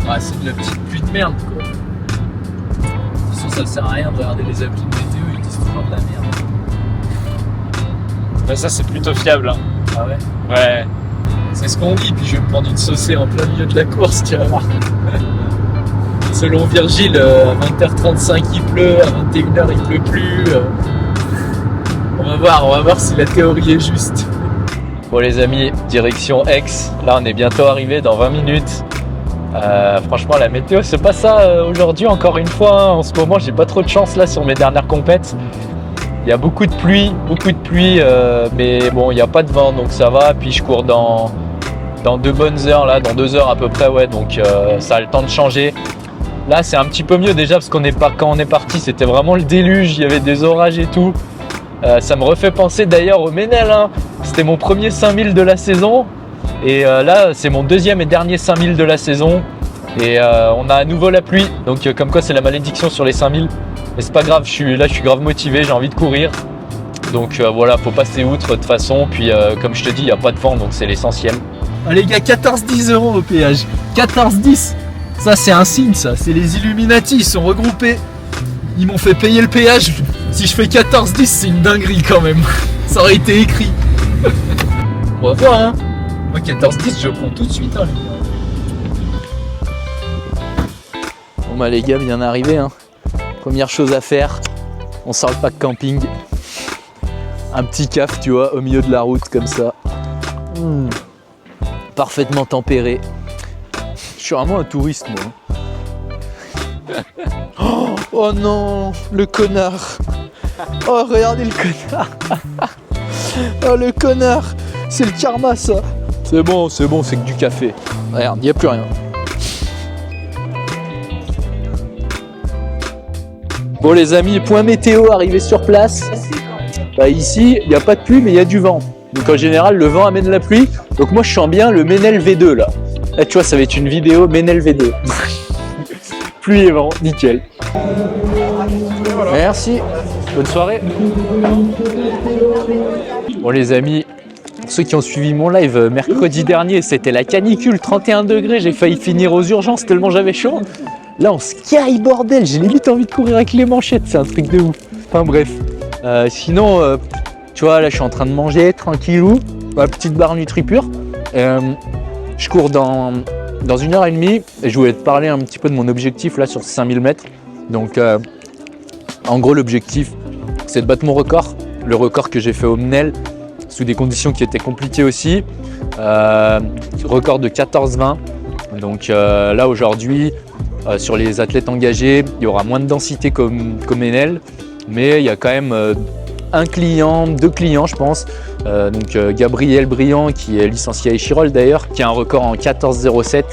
Ah, c'est de la petite pluie de merde, quoi. De toute façon, ça sert à rien de regarder les applis de météo, ils disent toujours de la merde. Bah, ça, c'est plutôt fiable. Hein. Ah ouais? Ouais. C'est ce qu'on dit, puis je vais me prendre une saucée en plein milieu de la course, tu vas voir. Selon Virgile, à 20h35 il pleut, à 21h il pleut plus. On va voir si la théorie est juste. Bon les amis, direction Aix. Là on est bientôt arrivé dans 20 minutes. Franchement la météo c'est pas ça aujourd'hui encore une fois. Hein. En ce moment j'ai pas trop de chance là sur mes dernières compètes. Il y a beaucoup de pluie, mais bon il n'y a pas de vent donc ça va. Puis je cours dans 2 bonnes heures là, dans 2 heures à peu près ouais, donc ça a le temps de changer. Là c'est un petit peu mieux déjà parce quand on est parti c'était vraiment le déluge, il y avait des orages et tout. Ça me refait penser d'ailleurs au Ménel, hein. C'était mon premier 5000 de la saison et là c'est mon deuxième et dernier 5000 de la saison et on a à nouveau la pluie donc comme quoi c'est la malédiction sur les 5000 mais c'est pas grave, je suis grave motivé, j'ai envie de courir donc voilà, faut passer outre de toute façon puis comme je te dis il n'y a pas de vent donc c'est l'essentiel. Ah les gars, 14,10 € au péage, 14,10 €. Ça c'est un signe ça, c'est les Illuminati, ils sont regroupés. Ils m'ont fait payer le péage. Si je fais 14,10 € c'est une dinguerie quand même. Ça aurait été écrit. On va voir hein. Moi 14,10 € je prends tout de suite hein, les gars. Bon bah les gars, bien arrivé hein. Première chose à faire, on sort le pack camping. Un petit caf tu vois, au milieu de la route comme ça. Parfaitement tempéré. Je suis vraiment un touriste moi. Oh non, le connard. Oh regardez le connard. Oh le connard. C'est le karma ça. C'est bon, c'est que du café. Regarde, il n'y a plus rien. Bon les amis, point météo arrivé sur place. Bah, ici, il n'y a pas de pluie mais il y a du vent. Donc en général, le vent amène la pluie. Donc moi je sens bien le Ménel V2 là. Là tu vois, ça va être une vidéo Ménel V2. Pluie et vent, nickel. Merci, bonne soirée. Bon les amis, pour ceux qui ont suivi mon live mercredi dernier, c'était la canicule, 31 degrés, j'ai failli finir aux urgences tellement j'avais chaud. Là on sky bordel, j'ai limite envie de courir avec les manchettes, c'est un truc de ouf. Enfin bref, sinon, tu vois là je suis en train de manger tranquillou, ma petite barre NutriPure. Je cours dans 1h30 et je voulais te parler un petit peu de mon objectif là sur 5000 mètres. Donc en gros l'objectif c'est de battre mon record, le record que j'ai fait au Ménel sous des conditions qui étaient compliquées aussi, record de 14,20. Donc là aujourd'hui sur les athlètes engagés il y aura moins de densité qu'au Ménel, mais il y a quand même deux clients je pense, donc Gabriel Briand qui est licencié à Échirol d'ailleurs, qui a un record en 14,07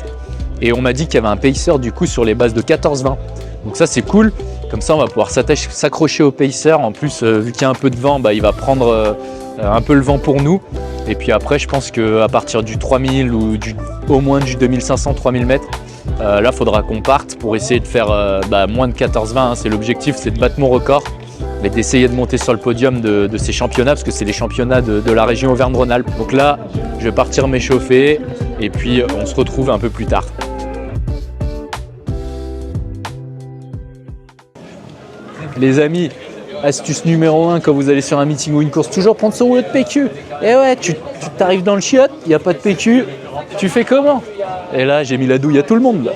et on m'a dit qu'il y avait un pacer du coup sur les bases de 14,20, donc ça c'est cool, comme ça on va pouvoir s'accrocher au pacer, en plus vu qu'il y a un peu de vent, bah, il va prendre un peu le vent pour nous et puis après je pense qu'à partir du 3000 ou au moins du 2500-3000 mètres, là faudra qu'on parte pour essayer de faire moins de 14,20, hein, c'est l'objectif, c'est de battre mon record et d'essayer de monter sur le podium de ces championnats parce que c'est les championnats de la région Auvergne-Rhône-Alpes. Donc là, je vais partir m'échauffer et puis on se retrouve un peu plus tard. Les amis, astuce numéro 1 quand vous allez sur un meeting ou une course, toujours prendre son rouleau de PQ. Et ouais, tu t'arrives dans le chiotte, il n'y a pas de PQ, tu fais comment? Et là, j'ai mis la douille à tout le monde là.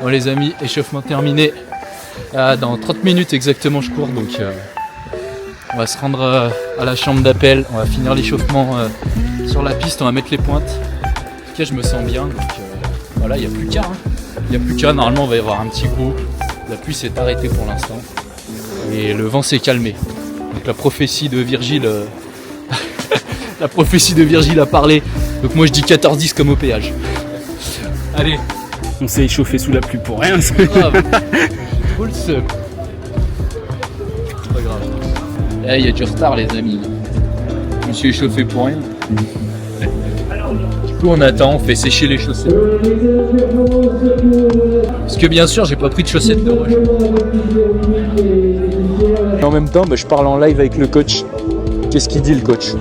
Bon les amis, échauffement terminé. Dans 30 minutes exactement je cours, donc on va se rendre à la chambre d'appel, on va finir l'échauffement sur la piste, on va mettre les pointes. En tout cas je me sens bien, donc voilà, il n'y a plus qu'à. Il n'y a plus qu'à, normalement on va y avoir un petit groupe. La pluie s'est arrêtée pour l'instant et le vent s'est calmé. Donc la prophétie de Virgile la prophétie de Virgile a parlé. Donc moi je dis 14-10 comme au péage. Allez. On s'est échauffé sous la pluie pour rien. Grave. Full seum. Pas grave. Eh, il y a du retard les amis. Je me suis échauffé pour rien. Du coup on attend, on fait sécher les chaussettes. Parce que bien sûr j'ai pas pris de chaussettes de roche. Et en même temps je parle en live avec le coach. Qu'est-ce qu'il dit le coach?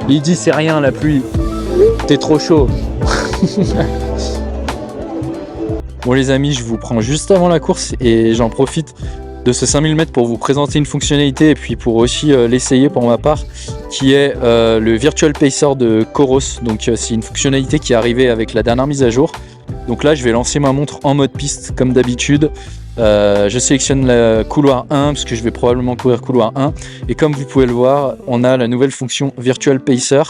Il dit c'est rien la pluie, t'es trop chaud. Bon les amis, je vous prends juste avant la course et j'en profite de ce 5000 mètres pour vous présenter une fonctionnalité et puis pour aussi l'essayer pour ma part, qui est le Virtual Pacer de Coros. Donc c'est une fonctionnalité qui est arrivée avec la dernière mise à jour. Donc là je vais lancer ma montre en mode piste comme d'habitude. Je sélectionne le couloir 1 parce que je vais probablement courir couloir 1 et comme vous pouvez le voir, on a la nouvelle fonction Virtual Pacer.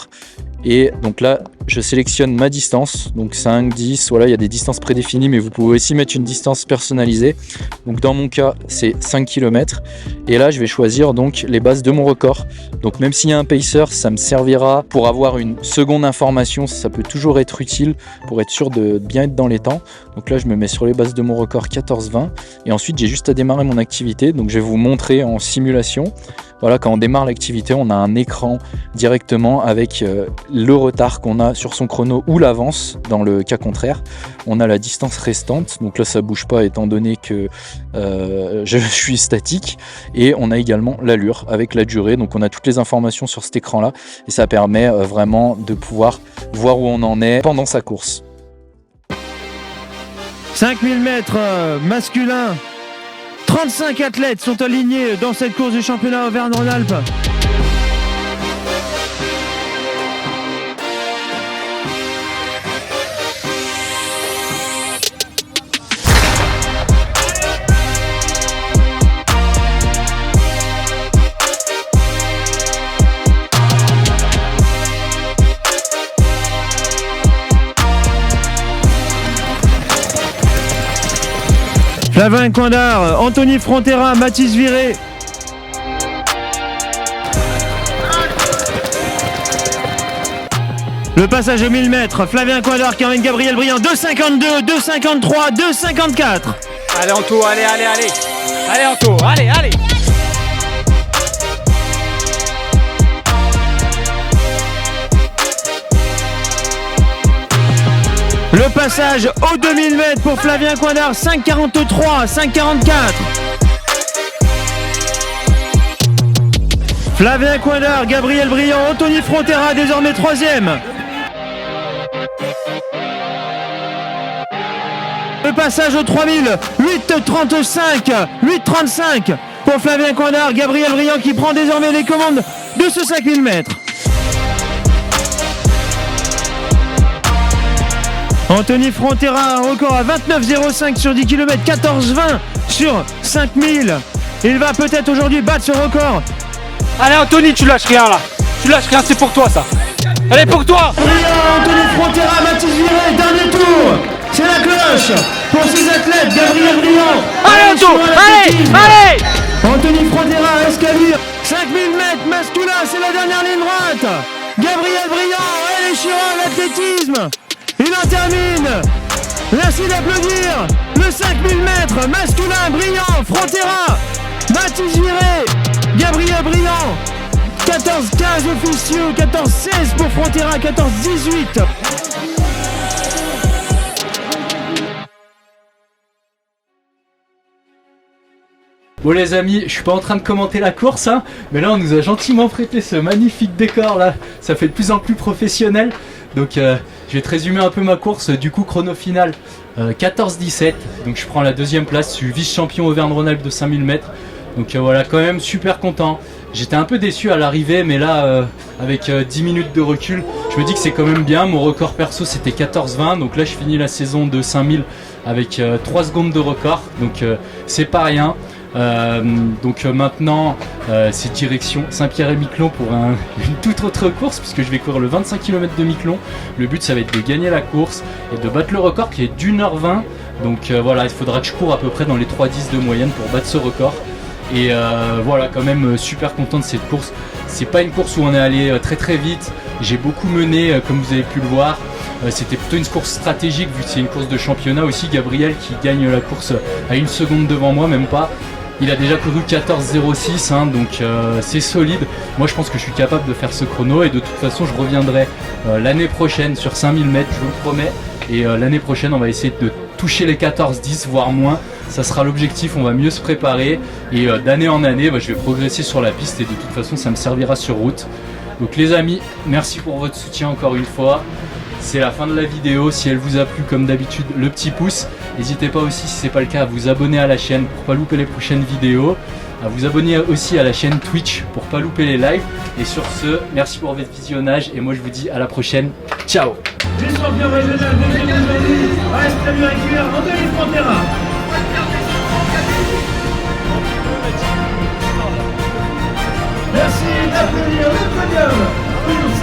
Et donc là, je sélectionne ma distance, donc 5, 10, voilà, il y a des distances prédéfinies, mais vous pouvez aussi mettre une distance personnalisée. Donc dans mon cas, c'est 5 km. Et là, je vais choisir donc les bases de mon record. Donc même s'il y a un pacer, ça me servira pour avoir une seconde information, ça peut toujours être utile pour être sûr de bien être dans les temps. Donc là, je me mets sur les bases de mon record 14-20. Et ensuite, j'ai juste à démarrer mon activité. Donc je vais vous montrer en simulation. Voilà, quand on démarre l'activité, on a un écran directement avec le retard qu'on a sur son chrono ou l'avance dans le cas contraire. On a la distance restante, donc là ça bouge pas étant donné que je suis statique. Et on a également l'allure avec la durée, donc on a toutes les informations sur cet écran là et ça permet vraiment de pouvoir voir où on en est pendant sa course. 5000 mètres masculin. 35 athlètes sont alignés dans cette course du championnat Auvergne-Rhône-Alpes. Flavien Coindard, Anthony Frontera, Mathis Viré. Le passage aux 1000 mètres, Flavien Coindard qui emmène Gabriel Briand, 2,52, 2,53, 2,54. Allez Anto, allez. Allez Anto, allez. Le passage aux 2000 mètres pour Flavien Coindard, 5,43, 5,44. Flavien Coindard, Gabriel Briand, Anthony Frontera désormais 3e. Le passage aux 3000, 8,35, 8,35 pour Flavien Coindard, Gabriel Briand qui prend désormais les commandes de ce 5000 mètres. Anthony Frontera, un record à 29,05 sur 10 km, 14,20 sur 5000. Il va peut-être aujourd'hui battre ce record. Allez Anthony, tu lâches rien là. Tu lâches rien, c'est pour toi ça. Allez pour toi. Anthony Frontera, Mathis Viré, dernier tour. C'est la cloche pour ces athlètes. Gabriel Briand. Allez Anto, allez. Anthony Frontera, escalier. 5000 mètres masculin, c'est la dernière ligne droite. Gabriel Briand, allez Chiron, l'athlétisme. Il en termine. Merci d'applaudir le 5000 mètres masculin. Briand, Frontera, Mathis Viré, Gabriel Briand. 14-15 officieux, 14-16 pour Frontera, 14-18. Bon les amis, je suis pas en train de commenter la course, hein, mais là on nous a gentiment prêté ce magnifique décor là, ça fait de plus en plus professionnel. Donc je vais te résumer un peu ma course, du coup chrono final 14-17, donc je prends la deuxième place, je suis vice-champion Auvergne-Rhône-Alpes de 5000 mètres. Donc voilà, quand même super content. J'étais un peu déçu à l'arrivée, mais là avec 10 minutes de recul, je me dis que c'est quand même bien. Mon record perso c'était 14-20, donc là je finis la saison de 5000 avec 3 secondes de record, donc c'est pas rien. Donc maintenant c'est direction Saint-Pierre-et-Miquelon pour une toute autre course, puisque je vais courir le 25 km de Miquelon. Le but ça va être de gagner la course et de battre le record qui est d'1h20. Donc voilà, il faudra que je cours à peu près dans les 3,10 de moyenne pour battre ce record. Et voilà, quand même super content de cette course. C'est pas une course où on est allé très très vite. J'ai beaucoup mené comme vous avez pu le voir. C'était plutôt une course stratégique vu que c'est une course de championnat aussi. Gabriel qui gagne la course à 1 seconde devant moi, même pas. Il a déjà couru 14,06, hein, donc c'est solide. Moi je pense que je suis capable de faire ce chrono et de toute façon je reviendrai l'année prochaine sur 5000 mètres, je vous le promets. Et l'année prochaine on va essayer de toucher les 14-10 voire moins. Ça sera l'objectif, on va mieux se préparer et d'année en année je vais progresser sur la piste et de toute façon ça me servira sur route. Donc les amis, merci pour votre soutien encore une fois. C'est la fin de la vidéo. Si elle vous a plu, comme d'habitude, le petit pouce. N'hésitez pas aussi, si c'est pas le cas, à vous abonner à la chaîne pour pas louper les prochaines vidéos. À vous abonner aussi à la chaîne Twitch pour pas louper les lives. Et sur ce, merci pour votre visionnage et moi je vous dis à la prochaine. Ciao. Les champions régionaux d'aujourd'hui restent américains Anthony Frontera. Merci d'applaudir le podium.